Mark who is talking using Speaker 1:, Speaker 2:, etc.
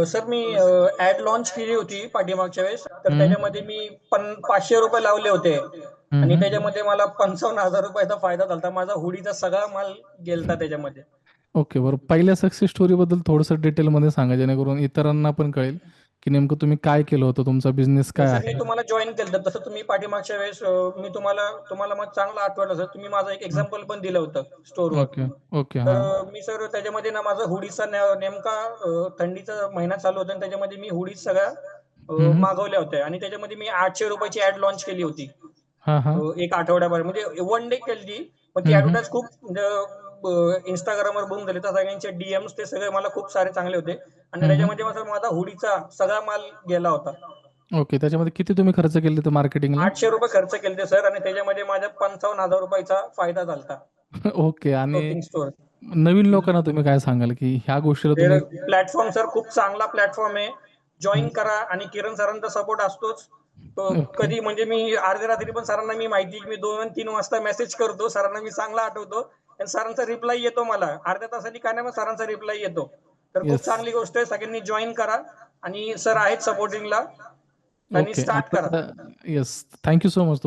Speaker 1: Sir मी add launch केली होती पाठीमागच्या वेळेस. तर
Speaker 2: हं.
Speaker 1: त्याच्यामध्ये मी ₹500 लावले होते
Speaker 2: हं,
Speaker 1: आणि
Speaker 2: हं.
Speaker 1: त्याच्यामध्ये मला ₹55,000 चा फायदा झाला. माझा हुडीचा सगळा माल गेलता त्याच्यामध्ये.
Speaker 2: ओके. बरं पहिल्या सक्सेस स्टोरीबद्दल थोडंसं डिटेलमध्ये सांगा, जेणेकरून इतरांना पण कळेल, की नेमकं तुम्ही काय केलं होतं, तुमचा बिझनेस काय
Speaker 1: सर मी
Speaker 2: आहे?
Speaker 1: तुम्हाला जॉइन केलं तसं तुम्ही पाठीमागच्या वेळेस मी तुम्हाला तुम्हाला मग चांगलं आठवलं सर. तुम्ही माझं एक
Speaker 2: हं.
Speaker 1: एक्झाम्पल पण दिलं होतं स्टोअरवर.
Speaker 2: Okay, okay.
Speaker 1: तर
Speaker 2: हां.
Speaker 1: मी सर त्याच्यामध्ये ना माझा हुडीचा नेमका थंडीचा महिना चालू होता आणि त्याच्यामध्ये मी हुडीज सगळ्या
Speaker 2: हं, हं.
Speaker 1: मागवल्या होत्या आणि त्याच्यामध्ये मी ₹800 ची ॲड लॉन्च केली होती.
Speaker 2: हां, हां.
Speaker 1: एक आठवड्याभर म्हणजे वन डे केली पण ती
Speaker 2: हं, हं.
Speaker 1: ॲडव्हर्टाइज खूप Instagramवर बूम झाली. तर सगळ्यांचे डीएम्स ते सगळे मला खूप सारे चांगले होते आणि
Speaker 2: हं, हं.
Speaker 1: त्याच्यामध्ये माझा हुडीचा सगळा माल गेला होता.
Speaker 2: ओके. त्याच्यामध्ये किती तुम्ही खर्च केले होते मार्केटिंगला?
Speaker 1: ₹800 खर्च केलते सर आणि त्याच्यामध्ये माझ्या ₹55,000 चा फायदा झालता.
Speaker 2: ओके. आणि
Speaker 1: क्लोथिंग स्टोअर.
Speaker 2: नवीन लोकांना तुम्ही काय सांगाल, की ह्या गोष्टीला
Speaker 1: तर
Speaker 2: तुम्ही
Speaker 1: प्लॅटफॉर्म सर खूप चांगला प्लॅटफॉर्म आहे.
Speaker 2: हं.
Speaker 1: जॉइन करा आणि किरण सरांचा सपोर्ट असतोच. तो
Speaker 2: ओके.
Speaker 1: कधी म्हणजे मी अर्ध्या रात्री पण सरांना मी माहिती मी 2-3 वाजता मेसेज करतो. सरांना मी चांगला आठवतो आणि सरांचा रिप्लाय येतो मला. अर्ध्या तासाने काय नाही, मग सरांचा रिप्लाय येतो. तर खूप
Speaker 2: येस.
Speaker 1: चांगली गोष्ट आहे. सगळ्यांनी जॉइन करा आणि सर आहेत सपोर्टिंगला आणि
Speaker 2: ओके.
Speaker 1: स्टार्ट करा.
Speaker 2: आता yes. Thank you so much.